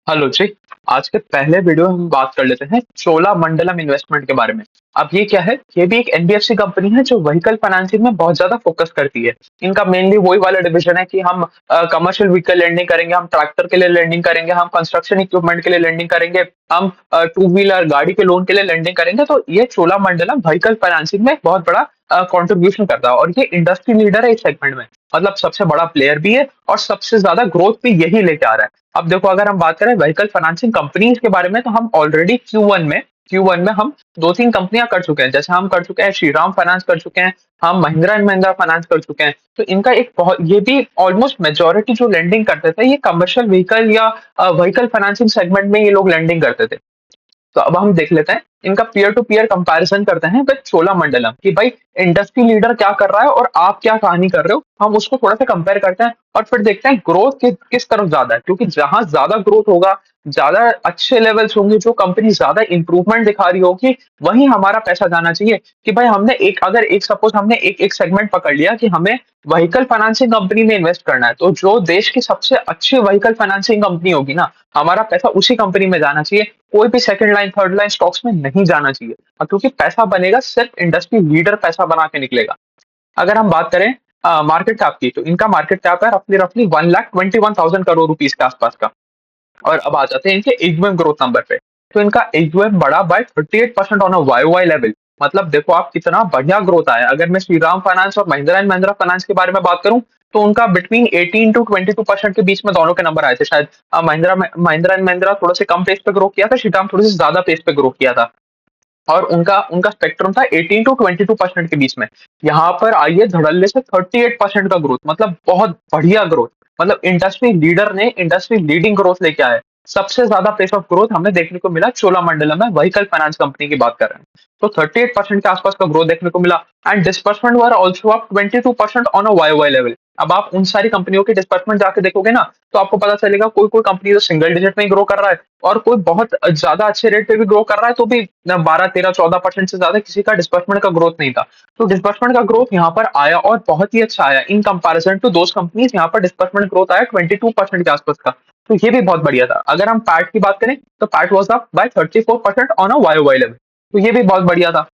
Hello जी। आज के पहले वीडियो में हम बात कर लेते हैं चोलामंडलम इन्वेस्टमेंट के बारे में। अब ये क्या है? ये भी एक एनबीएफसी कंपनी है जो व्हीकल फाइनेंसिंग में बहुत ज्यादा फोकस करती है। इनका मेनली वही वाला डिवीजन है कि हम कमर्शियल व्हीकल लेंडिंग करेंगे, हम ट्रैक्टर के लिए लेंडिंग करेंगे, हम कंस्ट्रक्शन इक्विपमेंट के लिए लेंडिंग करेंगे, हम टू व्हीलर गाड़ी के लोन के लिए लेंडिंग करेंगे। तो ये चोलामंडलम व्हीकल फाइनेंसिंग में बहुत बड़ा कंट्रीब्यूशन करता है और ये इंडस्ट्री लीडर है इस सेगमेंट में। मतलब सबसे बड़ा प्लेयर भी है और सबसे ज्यादा ग्रोथ भी यही लेके आ रहा है। अब देखो, अगर हम बात करें व्हीकल फाइनेंसिंग कंपनीज के बारे में, तो हम ऑलरेडी क्यू वन में हम दो तीन कंपनियां कर चुके हैं। जैसे हम कर चुके हैं श्रीराम फाइनेंस, कर चुके हैं हम महिंद्रा एंड महिंद्रा फाइनेंस, कर चुके हैं। तो इनका एक बहुत, ये भी ऑलमोस्ट मेजोरिटी जो लेंडिंग करते थे ये कमर्शियल व्हीकल या व्हीकल फाइनेंसिंग सेगमेंट में ये लोग लेंडिंग करते थे। तो अब हम देख लेते हैं, इनका पीयर टू पीयर कंपैरिजन करते हैं विद चोलामंडलम कि भाई इंडस्ट्री लीडर क्या कर रहा है और आप क्या कहानी कर रहे हो। हम उसको थोड़ा सा कंपेयर करते हैं और फिर देखते हैं ग्रोथ किस तरफ ज्यादा है, क्योंकि जहां ज्यादा ग्रोथ होगा, ज्यादा अच्छे लेवल्स होंगे, जो कंपनी ज्यादा इंप्रूवमेंट दिखा रही होगी, वहीं हमारा पैसा जाना चाहिए। कि भाई हमने एक, अगर एक सपोज हमने एक एक सेगमेंट पकड़ लिया कि हमें व्हीकल फाइनेंसिंग कंपनी में इन्वेस्ट करना है, तो जो देश की सबसे अच्छी व्हीकल फाइनेंसिंग कंपनी होगी ना, हमारा पैसा उसी कंपनी में जाना चाहिए। कोई भी second line third line stocks में नहीं जाना चाहिए। क्योंकि पैसा बनेगा सिर्फ इंडस्ट्री लीडर पैसा बना के निकलेगा। अगर हम बात करें मार्केट कैप की, तो इनका मार्केट कैप है रफली रफली 1,21,000 करोड़ रुपीज के आसपास का। और अब आ जाते हैं इनके एग्यूएम ग्रोथ नंबर पे। तो इनका एग्यूएम बढ़ा by 38% on a Y level. मतलब देखो आप, कितना बढ़िया ग्रोथ आया। अगर मैं श्रीराम फाइनेंस और महिंद्रा एंड महिंद्रा फाइनेंस के बारे में बात करूं, तो उनका बिटवीन 18 to 22% के बीच में दोनों के नंबर आए थे शायद। महिंद्रा एंड महिंद्रा थोड़ा से कम पेस पे ग्रो किया था, श्रीराम थोड़ी सी ज्यादा पेस पे ग्रो किया था। और उनका उनका स्पेक्ट्रम था 18 to 22% के बीच में। यहाँ पर आइए धड़ल्ले से 38% का ग्रोथ, मतलब बहुत बढ़िया ग्रोथ। मतलब इंडस्ट्री लीडर ने इंडस्ट्री लीडिंग ग्रोथ लेके आया है। सबसे ज्यादा पेस ऑफ ग्रोथ हमें देखने को मिला चोलामंडलम में, व्हीकल फाइनेंस कंपनी की बात कर रहे हैं। तो 38% के आसपास का ग्रोथ देखने को मिला। And disbursement were also up 22% on a Y level. अब आप उन सारी कंपनियों के डिस्बर्समेंट जाके देखोगे ना, तो आपको पता चलेगा कोई कोई कंपनी तो सिंगल डिजिट में ग्रो कर रहा है और कोई बहुत ज्यादा अच्छे रेट पे भी ग्रो कर रहा है, तो भी 12, 13, 14% से ज्यादा किसी का डिस्बर्समेंट का ग्रोथ नहीं था। तो डिस्बर्समेंट का ग्रोथ यहाँ पर आया और बहुत ही अच्छा आया। In comparison to those companies यहाँ पर डिस्बर्समेंट ग्रोथ आया 22% के आसपास का। तो ये भी बहुत बढ़िया था। अगर हम पैट की बात करें, तो PAT was up by 34% on a Y level. तो ये भी बहुत बढ़िया था।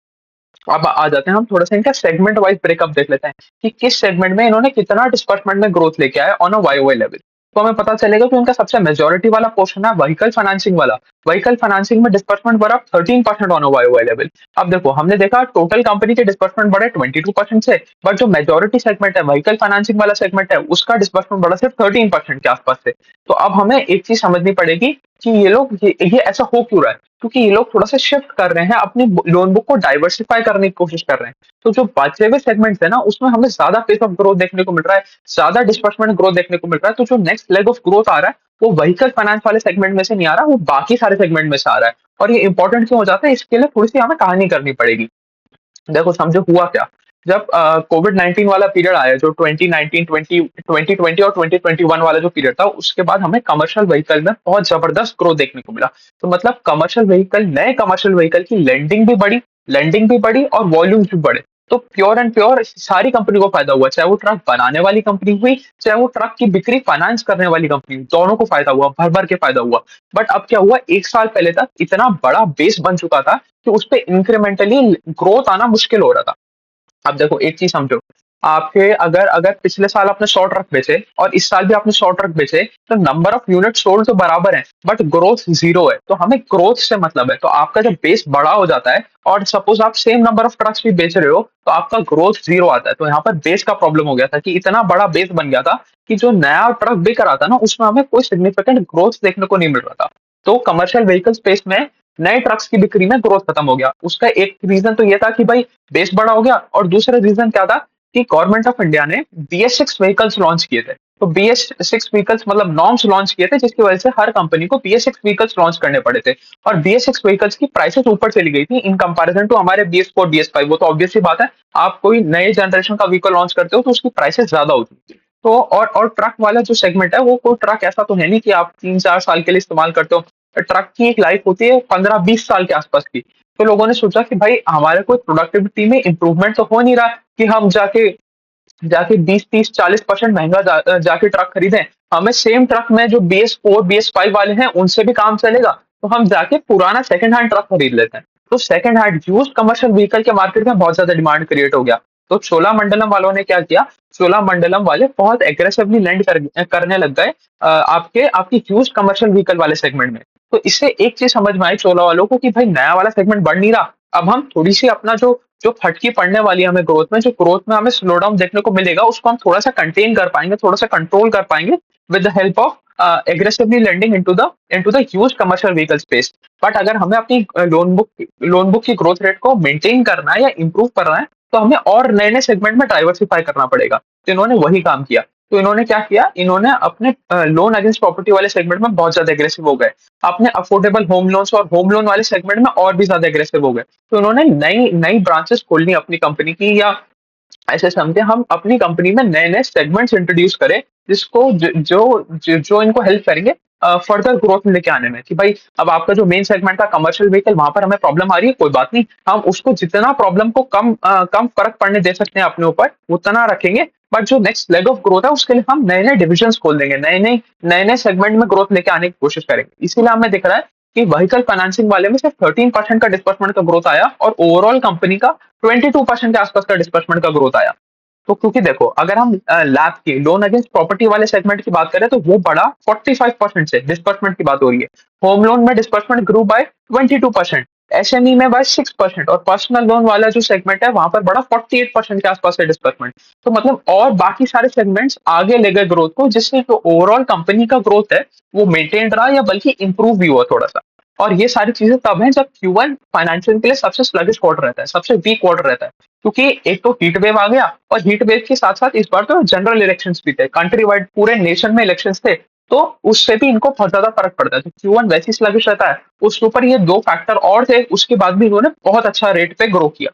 अब आ जाते हैं हम थोड़ा सा इनका सेगमेंट वाइज ब्रेकअप देख लेते हैं कि किस सेगमेंट में इन्होंने कितना डिस्बर्समेंट में ग्रोथ लेके आया ऑन अ वाई लेवल। तो हमें पता चलेगा कि उनका सबसे मेजोरिटी वाला पोर्शन है व्हीकल फाइनेंसिंग वाला। व्हीकल फाइनेंसिंग में डिस्बर्समेंट बढ़ा 13% ऑन अ वाई लेवल। अब देखो, हमने देखा टोटल कंपनी के डिस्बर्समेंट बढ़े 22% से, बट जो मेजोरिटी सेगमेंट है व्हीकल फाइनेंसिंग वाला सेगमेंट है, उसका डिस्बर्समेंट बढ़ा सिर्फ 13% के आसपास से। तो अब हमें एक चीज समझनी पड़ेगी कि ये लोग ये ऐसा हो क्यों रहा है। क्योंकि ये लोग थोड़ा सा शिफ्ट कर रहे हैं, अपनी लोन बुक को डाइवर्सिफाई करने की कोशिश कर रहे हैं। तो जो बचे हुए सेगमेंट्स है ना, उसमें हमें ज्यादा पेस ऑफ ग्रोथ देखने को मिल रहा है, ज्यादा डिस्बर्समेंट ग्रोथ देखने को मिल रहा है। तो जो नेक्स्ट लेग ऑफ ग्रोथ आ रहा है, वो व्हीकल फाइनेंस वाले सेगमेंट में से नहीं आ रहा, वो बाकी सारे सेगमेंट में से आ रहा है। और ये इंपॉर्टेंट क्यों हो जाता है, इसके लिए थोड़ी सी हमें कहानी करनी पड़ेगी। देखो समझो हुआ क्या। जब कोविड 19 वाला पीरियड आया, जो 2019 2020 और 2021 वाला जो पीरियड था, उसके बाद हमें कमर्शियल व्हीकल में बहुत जबरदस्त ग्रोथ देखने को मिला। तो मतलब कमर्शियल व्हीकल, नए कमर्शियल व्हीकल की लेंडिंग भी बढ़ी और वॉल्यूम्स भी बढ़े। तो प्योर एंड प्योर सारी कंपनी को फायदा हुआ, चाहे वो ट्रक बनाने वाली कंपनी हुई, चाहे वो ट्रक की बिक्री फाइनेंस करने वाली कंपनी हुई, दोनों को फायदा हुआ, भर भर के फायदा हुआ। बट अब क्या हुआ, एक साल पहले तक इतना बड़ा बेस बन चुका था कि उस पे इंक्रीमेंटली ग्रोथ आना मुश्किल हो रहा था। अब देखो एक चीज समझो, आपके अगर अगर पिछले साल आपने 100 ट्रक बेचे और इस साल भी आपने 100 ट्रक बेचे, तो नंबर ऑफ यूनिट सोल्ड तो बराबर है, बट ग्रोथ जीरो है। तो हमें ग्रोथ से मतलब है। तो आपका जब बेस बड़ा हो जाता है और सपोज आप सेम नंबर ऑफ ट्रक्स भी बेच रहे हो, तो आपका ग्रोथ जीरो आता है। तो यहाँ पर बेस का प्रॉब्लम हो गया था कि इतना बड़ा बेस बन गया था कि जो नया ट्रक बिक रहा था ना, उसमें हमें कोई सिग्निफिकेंट ग्रोथ देखने को नहीं मिल रहा था। तो कमर्शियल व्हीकल स्पेस में नए ट्रक्स की बिक्री में ग्रोथ खत्म हो गया। उसका एक रीजन तो ये था कि भाई बेस बड़ा हो गया, और दूसरा रीजन क्या था कि गवर्नमेंट ऑफ इंडिया ने BS6 व्हीकल्स लॉन्च किए थे। तो BS6 व्हीकल्स मतलब नॉर्म्स लॉन्च किए थे, जिसकी वजह से हर कंपनी को BS6 व्हीकल्स लॉन्च करने पड़े थे। और BS6 व्हीकल्स की प्राइसेस ऊपर चली गई थी इन कंपैरिजन टू हमारे BS4 BS5। वो तो ऑब्वियस सी बात है, आप कोई नए जनरेशन का व्हीकल लॉन्च करते हो तो उसकी प्राइसेस ज्यादा होती है। तो और ट्रक वाला जो सेगमेंट है, वो कोई ट्रक ऐसा तो है नहीं कि आप 3-4 साल के लिए इस्तेमाल करते हो। ट्रक की एक लाइफ होती है 15-20 साल के आसपास की। तो लोगों ने सोचा कि भाई हमारे कोई प्रोडक्टिविटी में इंप्रूवमेंट तो हो नहीं रहा कि हम जाके जाके 20, 30, 40% महंगा जाके ट्रक खरीदें, हमें सेम ट्रक में जो BS4 BS5 वाले हैं उनसे भी काम चलेगा, तो हम जाके पुराना सेकंड हैंड ट्रक खरीद लेते हैं। तो second hand used commercial vehicle के मार्केट में बहुत ज्यादा डिमांड क्रिएट हो गया। तो चोलामंडलम वालों ने क्या किया, चोलामंडलम वाले बहुत एग्रेसिवली लेंड करने लग गए आपके आपकी ह्यूज कमर्शियल व्हीकल वाले सेगमेंट में। तो इससे एक चीज समझ में आई चोला वालों को कि भाई नया वाला सेगमेंट बढ़ नहीं रहा, अब हम थोड़ी सी अपना जो जो फटकी पड़ने वाली है हमें ग्रोथ में, जो ग्रोथ में हमें स्लो डाउन देखने को मिलेगा, उसको हम थोड़ा सा कंटेन कर पाएंगे, थोड़ा सा कंट्रोल कर पाएंगे with the help of aggressively lending into the huge commercial vehicle space। But अगर हमें अपनी लोन बुक की ग्रोथ रेट को मेंटेन करना है या इंप्रूव करना है, तो हमें और नए नए सेगमेंट में डाइवर्सिफाई करना पड़ेगा। तो इन्होंने वही काम किया। तो इन्होंने क्या किया, इन्होंने अपने लोन अगेंस्ट प्रॉपर्टी वाले सेगमेंट में बहुत ज्यादा एग्रेसिव हो गए, अपने अफोर्डेबल होम लोन्स और होम लोन वाले सेगमेंट में और भी ज्यादा एग्रेसिव हो गए। तो इन्होंने नई नई ब्रांचेस खोलनी अपनी कंपनी की, या ऐसे समझे हम अपनी कंपनी में नए नए सेगमेंट्स इंट्रोड्यूस करें, जिसको जो इनको हेल्प करेंगे फर्दर ग्रोथ में लेके आने में। कि भाई अब आपका जो मेन सेगमेंट था कमर्शियल व्हीकल, वहां पर हमें प्रॉब्लम आ रही है, कोई बात नहीं, हम उसको जितना प्रॉब्लम को कम फर्क पड़ने दे सकते हैं अपने ऊपर उतना रखेंगे। बट जो नेक्स्ट लेग ऑफ ग्रोथ है उसके लिए हम नए नए डिविजन खोल देंगे, नए नए सेगमेंट में ग्रोथ लेके आने की कोशिश करेंगे। इसीलिए हमें दिख रहा है कि व्हीकल फाइनेंसिंग वाले में सिर्फ 13% का डिस्बर्समेंट का ग्रोथ आया, और ओवरऑल कंपनी का 22% के आसपास का डिस्बर्समेंट का ग्रोथ आया। तो क्योंकि देखो अगर हम लैब की लोन अगेंस्ट प्रॉपर्टी वाले सेगमेंट की बात करें, तो वो बढ़ा 45% से, डिस्बर्समेंट की बात हो रही है। होम लोन में डिस्बर्समेंट ग्रू बाय 22%, SME में बाय 6%, और पर्सनल लोन वाला जो सेगमेंट है वहां पर बढ़ा 48% के आसपास है डिस्बर्समेंट। तो मतलब और बाकी सारे सेगमेंट्स आगे ले गए ग्रोथ को, जिससे जो ओवरऑल कंपनी का ग्रोथ है वो मेंटेन रहा या बल्कि इंप्रूव भी हुआ थोड़ा सा। और ये सारी चीजें तब हैं जब Q1 फाइनेंशियल के लिए सबसे स्लगिश क्वार्टर रहता है, सबसे वीक क्वार्टर रहता है। क्योंकि एक तो हीट वेव आ गया, और हीट वेव के साथ साथ इस बार तो जनरल इलेक्शंस भी थे, कंट्री वाइड पूरे नेशन में इलेक्शंस थे, तो उससे भी इनको बहुत ज्यादा फर्क पड़ता है। तो Q1 वैसे ही स्लगिश रहता है, उसके ऊपर ये दो फैक्टर और थे, उसके बाद भी इन्होंने बहुत अच्छा रेट पे ग्रो किया।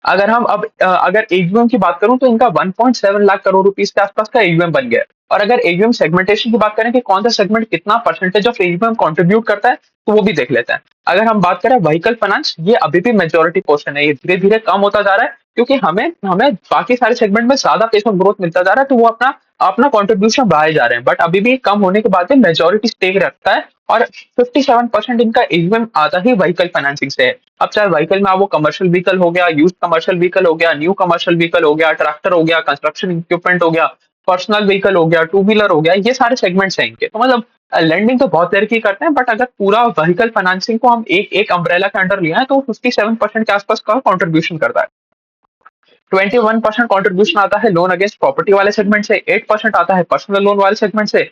अगर हम अब अगर AUM की बात करूं, तो इनका 1.7 लाख करोड़ रुपीस के आसपास का AUM बन गया है। और अगर AUM सेगमेंटेशन की बात करें कि कौन सा सेगमेंट कितना परसेंटेज ऑफ AUM कंट्रीब्यूट करता है, तो वो भी देख लेते हैं। अगर हम बात करें व्हीकल फाइनेंस, ये अभी भी मेजोरिटी पोर्शन है, ये धीरे धीरे कम होता जा रहा है, क्योंकि हमें हमें बाकी सारे सेगमेंट में ज्यादा पेस ऑफ ग्रोथ मिलता जा रहा है, तो वो अपना अपना कॉन्ट्रीब्यूशन बढ़ाए जा रहे हैं। बट अभी भी कम होने के बाद भी मेजोरिटी स्टेक रखता है, और 57% इनका AUM आता ही व्हीकल फाइनेंसिंग से है। अब चाहे व्हीकल में वो कमर्शियल व्हीकल हो गया, यूज्ड कमर्शियल व्हीकल हो गया, न्यू कमर्शियल व्हीकल हो गया, ट्रैक्टर हो गया, कंस्ट्रक्शन इक्विपमेंट हो गया, पर्सनल व्हीकल हो गया, टू व्हीलर हो गया, ये सारे सेगमेंट्स हैं इनके। तो मतलब लेंडिंग तो बहुत देर की करते हैं, बट अगर पूरा व्हीकल फाइनेंसिंग को हम एक एक अम्ब्रेला के अंडर लिया है, तो 57% के आसपास का कॉन्ट्रीब्यूशन करता है। 21% कॉन्ट्रीब्यूशन आता है लोन अगेंस्ट प्रॉपर्टी वाले सेगमेंट से, 8% आता है पर्सनल लोन वाले सेगमेंट से,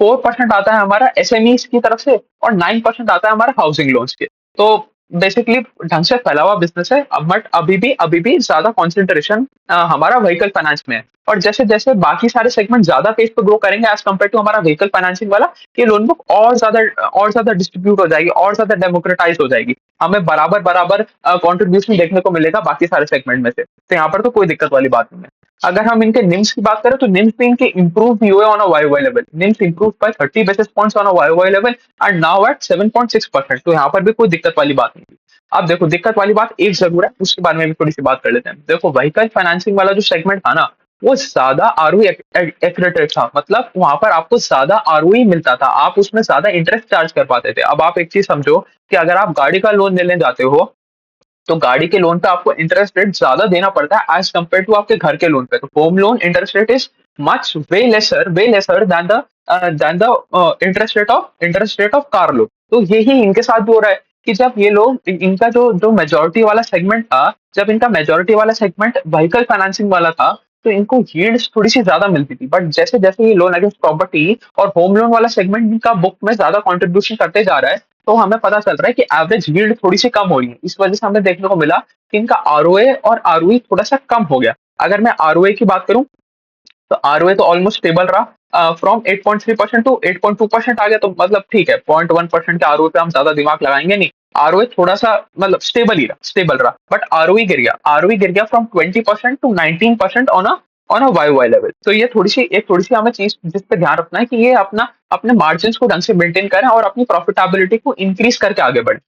4% आता है हमारा SMEs की तरफ से, और 9% आता है हमारा हाउसिंग लोन्स के। तो बेसिकली ढंग से फैला हुआ बिजनेस है, बट अभी भी ज्यादा कॉन्सेंट्रेशन हमारा व्हीकल फाइनेंस में है। और जैसे जैसे बाकी सारे सेगमेंट ज्यादा पेस पे ग्रो करेंगे एज कम्पेयर टू हमारा व्हीकल फाइनेंसिंग वाला, ये लोन बुक और ज्यादा डिस्ट्रीब्यूट हो जाएगी, और ज्यादा डेमोक्रेटाइज हो जाएगी, हमें बराबर बराबर कॉन्ट्रीब्यूशन देखने को मिलेगा बाकी सारे सेगमेंट में से। तो यहाँ पर तो कोई दिक्कत वाली बात नहीं है। अगर हम इनके निम्स की बात करें, तो निम्स भी इनके इंप्रूव भी हुए on a YoY level. NIMs improve by 30 basis points on a YoY level, and now at 7.6%। तो यहाँ पर भी कोई दिक्कत वाली बात नहीं। अब देखो दिक्कत वाली बात एक जरूर है, उसके बारे में भी थोड़ी सी बात कर लेते हैं। देखो व्हीकल फाइनेंसिंग वाला जो सेगमेंट था ना, वो ज्यादा आरओई एक्रेटेड था, मतलब वहां पर आपको ज्यादा आरओई मिलता था, आप उसमें ज्यादा इंटरेस्ट चार्ज कर पाते थे। अब आप एक चीज समझो कि अगर आप गाड़ी का लोन लेने जाते हो, तो गाड़ी के लोन पे आपको इंटरेस्ट रेट ज्यादा देना पड़ता है एज कम्पेयर टू आपके घर के लोन पे। तो home loan interest rate is much way lesser than the interest rate of car loan. तो यही इनके साथ भी हो रहा है कि जब ये लोग इनका जो जो मेजोरिटी वाला सेगमेंट था, जब इनका मेजोरिटी वाला सेगमेंट व्हीकल फाइनेंसिंग वाला था, तो इनको यील्ड्स थोड़ी सी ज्यादा मिलती थी। बट जैसे जैसे ये लोन अगेंस्ट प्रॉपर्टी और होम लोन वाला सेगमेंट इनका बुक में ज्यादा कंट्रीब्यूशन करते जा रहा है, तो हमें पता चल रहा है कि एवरेज यील्ड थोड़ी सी कम हो रही है। इस वजह से हमें देखने को मिला कि इनका आरओए और आरओई थोड़ा सा कम हो गया। अगर मैं आरओए की बात करूं, तो आरओए तो ऑलमोस्ट स्टेबल रहा, फ्रॉम 8.3% टू 8.2% आ गया, तो मतलब ठीक है, 0.1% के आरओए पे हम ज्यादा दिमाग लगाएंगे नहीं। आरओए थोड़ा सा मतलब स्टेबल रहा, बट आरओई गिर गया from 20% to 19% on a Y level. तो ये थोड़ी सी हमें चीज जिस पे ध्यान रखना है कि ये अपना अपने मार्जिन को ढंग से मेंटेन करें और अपनी प्रॉफिटेबिलिटी को इंक्रीज करके आगे बढ़े।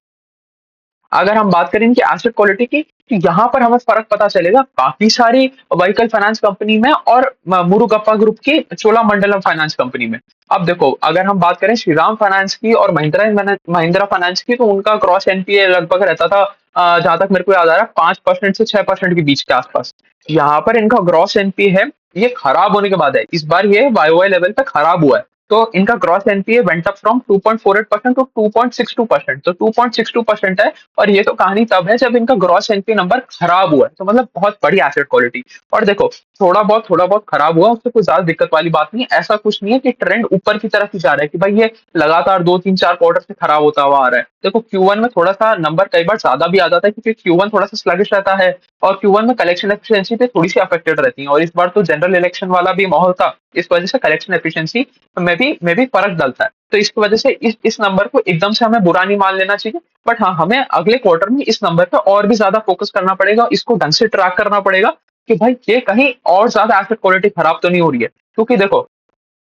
अगर हम बात करें इनकी एसेट क्वालिटी की, तो यहाँ पर हमें फ़र्क पता चलेगा काफ़ी सारी व्हीकल फाइनेंस कंपनी में और म मुरुगप्पा ग्रुप की चोलामंडलम फाइनेंस कंपनी में। अब देखो, अगर हम बात करें श्रीराम फाइनेंस की और महिंद्रा फाइनेंस की, तो उनका ग्रॉस एनपीए लगभग रहता था जहाँ तक मेरे को याद आ रहा है 5% से 6% के बीच के आसपास। यहाँ पर इनका ग्रॉस एनपीए है, ये खराब होने के बाद है। इस बार ये वाईओवाई लेवल पे खराब हुआ है। तो इनका gross NPA went up from 2.48% to 2.62%। तो 2.62% है, और ये तो कहानी तब है जब इनका ग्रॉस एनपीए नंबर खराब हुआ है। तो मतलब बहुत बड़ी एसेट क्वालिटी। और देखो, थोड़ा बहुत खराब हुआ, उससे कोई ज्यादा दिक्कत वाली बात नहीं है। ऐसा कुछ नहीं है कि ट्रेंड ऊपर की तरफ ही जा रहा है कि भाई ये लगातार 2 3 4 क्वार्टर से खराब होता हुआ आ रहा है। देखो, Q1 में थोड़ा सा नंबर कई बार ज्यादा भी आ जाता है, क्योंकि Q1 थोड़ा सा स्लगिश रहता है, और Q1 में कलेक्शन एफिशिएंसी पे थोड़ी सी अफेक्टेड रहती है। और इस बार तो जनरल इलेक्शन वाला भी माहौल था, इस वजह से कलेक्शन एफिशिएंसी में भी फर्क डलता है। तो इसकी वजह से इस नंबर को एकदम से हमें बुरा नहीं मान लेना चाहिए। बट हाँ, हमें अगले क्वार्टर में इस नंबर पे और भी ज्यादा फोकस करना पड़ेगा, इसको ढंग से ट्रैक करना पड़ेगा कि भाई ये कहीं और ज्यादा एसेट क्वालिटी खराब तो नहीं हो रही है। क्योंकि देखो,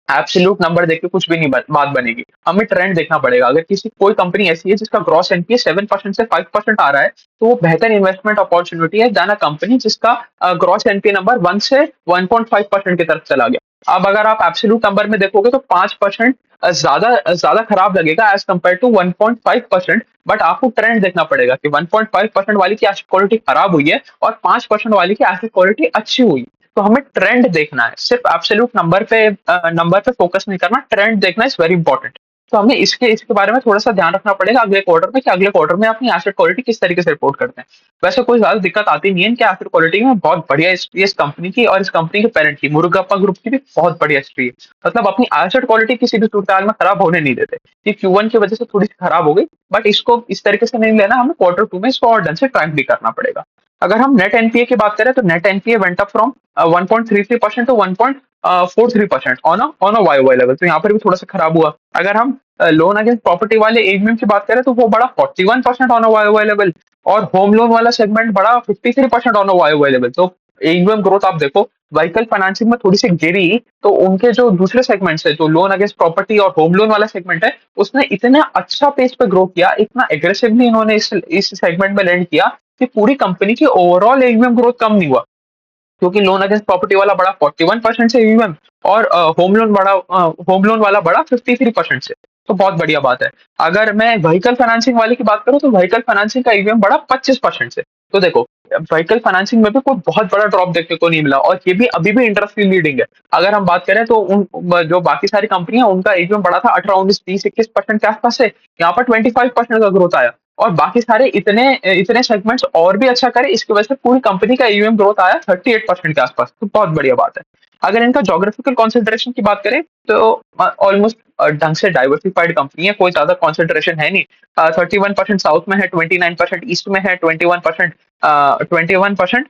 एब्सोल्यूट नंबर देख के कुछ भी नहीं बात बनेगी। हमें ट्रेंड देखना पड़ेगा। अगर किसी कोई कंपनी ऐसी है जिसका ग्रॉस एनपीए 7% से 5% आ रहा है, तो वो बेहतर इन्वेस्टमेंट अपॉर्चुनिटी है देन अ कंपनी जिसका ग्रॉस एनपीए नंबर 1 से 1.5% की तरफ चला गया। अब अगर आप एब्सोल्यूट नंबर में देखोगे तो 5% ज्यादा ज्यादा खराब लगेगा एज कम्पेयर टू 1.5%। बट आपको ट्रेंड देखना पड़ेगा कि 1.5% वाली की एसेट क्वालिटी खराब हुई है और 5% वाली की एसेट क्वालिटी अच्छी हुई। तो हमें ट्रेंड देखना है, सिर्फ एब्सोल्यूट नंबर पे फोकस नहीं करना, ट्रेंड देखना इज वेरी इंपॉर्टेंट। तो हमें इसके इसके बारे में थोड़ा सा ध्यान रखना पड़ेगा अगले क्वार्टर में, कि अगले क्वार्टर में अपनी एसेट क्वालिटी किस तरीके से रिपोर्ट करते हैं। वैसे कोई ज्यादा दिक्कत आती नहीं है इनकी एसेट क्वालिटी में, बहुत बढ़िया हिस्ट्री है इस कंपनी की, और इस कंपनी के पेरेंट की मुरुगप्पा ग्रुप की भी बहुत बढ़िया हिस्ट्री है। मतलब अपनी एसेट क्वालिटी किसी भी सूरत में खराब होने नहीं देते। ये Q1 की वजह से थोड़ी सी खराब हो गई, बट इसको इस तरीके से नहीं लेना, हमें क्वार्टर 2 में इसको और ढंग से ट्रैक भी करना पड़ेगा। अगर हम नेट एनपीए की बात करें, तो net NPA went up from 1.33% to 1.43% on a YOY level. तो यहाँ पर भी थोड़ा सा खराब हुआ। अगर हम लोन अगेंस्ट प्रॉपर्टी वाले एजीएम की बात करें, तो वो बढ़ा 41% ऑन अ वाईओवाई लेवल, और होम लोन वाला सेगमेंट बढ़ा 53% ऑन अ वाईओवाई लेवल। तो एजीएम ग्रोथ आप देखो, व्हीकल फाइनेंसिंग में थोड़ी सी गिरी, तो उनके जो दूसरे सेगमेंट्स है, जो लोन अगेंस्ट प्रॉपर्टी और होम लोन वाला सेगमेंट है, उसने इतना अच्छा पेस पे ग्रो किया, इतना एग्रेसिवली इन्होंने इस सेगमेंट में लैंड किया कि पूरी कंपनी की ओवरऑल एयूएम ग्रोथ कम नहीं हुआ। क्योंकि लोन अगेंस्ट प्रॉपर्टी वाला बढ़ा 41% से एयूएम, और होम लोन वाला बढ़ा 53% से। तो बहुत बढ़िया बात है। अगर मैं व्हीकल फाइनेंसिंग वाले की बात करूं, तो व्हीकल फाइनेंसिंग का एयूएम बढ़ा 25% से। तो देखो, व्हीकल फाइनेंसिंग में भी कोई बहुत बड़ा ड्रॉप देखने को नहीं मिला, और ये भी अभी भी इंडस्ट्री लीडिंग है। अगर हम बात करें तो उन जो बाकी सारी कंपनियां, उनका एयूएम बढ़ा था 18 19 20 21% के आसपास से, यहाँ पर 25% का ग्रोथ आया। और बाकी सारे इतने इतने सेगमेंट्स और भी अच्छा करे, इसकी वजह से पूरी कंपनी का एयूएम ग्रोथ आया 38% के आसपास। तो बहुत बढ़िया बात है। अगर इनका जोग्राफिकल कॉन्सेंट्रेशन की बात करें, तो ऑलमोस्ट ढंग से डाइवर्सिफाइड कंपनी है, कोई ज्यादा कॉन्सेंट्रेशन है नहीं। 31% साउथ में है, 29% ईस्ट में है, 21%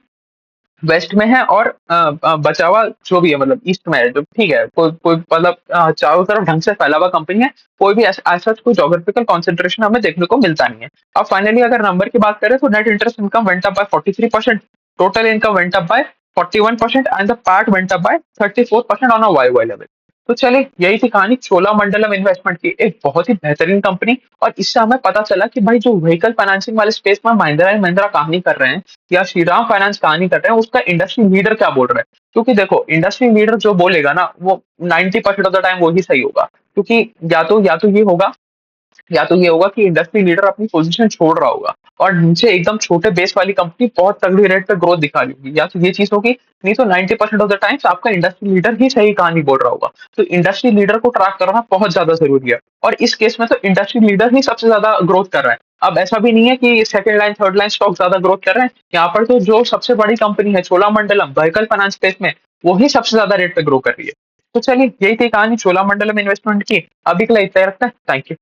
वेस्ट में है, और बचा हुआ जो भी है मतलब ईस्ट में है, जो ठीक है, कोई कोई मतलब चारों तरफ ढंग से फैला हुआ कंपनी है। कोई भी ऐसा कोई जोग्राफिकल कॉन्सेंट्रेशन हमें देखने को मिलता नहीं है। अब फाइनली अगर नंबर की बात करें, तो net interest income went up by 43%, total income went up by 41%, and the PAT went up by 34% on a YOY level. तो चलिए, यही थी कहानी चोलामंडलम इन्वेस्टमेंट की, एक बहुत ही बेहतरीन कंपनी। और इससे हमें पता चला कि भाई जो व्हीकल फाइनेंसिंग वाले स्पेस में महिंद्रा एंड महिंद्रा कहानी कर रहे हैं, या श्रीराम फाइनेंस कहानी कर रहे हैं, उसका इंडस्ट्री लीडर क्या बोल रहा है। क्योंकि देखो, इंडस्ट्री लीडर जो बोलेगा ना, वो 90% ऑफ द टाइम वही सही होगा। क्योंकि या तो ये होगा कि इंडस्ट्री लीडर अपनी पोजीशन छोड़ रहा होगा, और नीचे एकदम छोटे बेस वाली कंपनी बहुत तगड़ी रेट पे ग्रोथ दिखा रही होगी, या तो ये चीज होगी। नहीं तो 90% ऑफ द टाइम्स आपका इंडस्ट्री लीडर ही सही कहानी बोल रहा होगा। तो इंडस्ट्री लीडर को ट्रैक करना बहुत ज्यादा जरूरी है, और इस केस में तो इंडस्ट्री लीडर ही सबसे ज्यादा ग्रोथ कर रहा है। अब ऐसा भी नहीं है कि second line third line stock ज्यादा ग्रोथ कर रहे हैं। यहाँ पर तो जो सबसे बड़ी कंपनी है चोलामंडलम व्हीकल फाइनेंस स्पेस में, वो ही सबसे ज्यादा रेट पे ग्रो कर रही है। तो चलिए, यही थी कहानी चोलामंडलम इन्वेस्टमेंट की। अभी के लिए इतना ही रखते हैं। Thank you.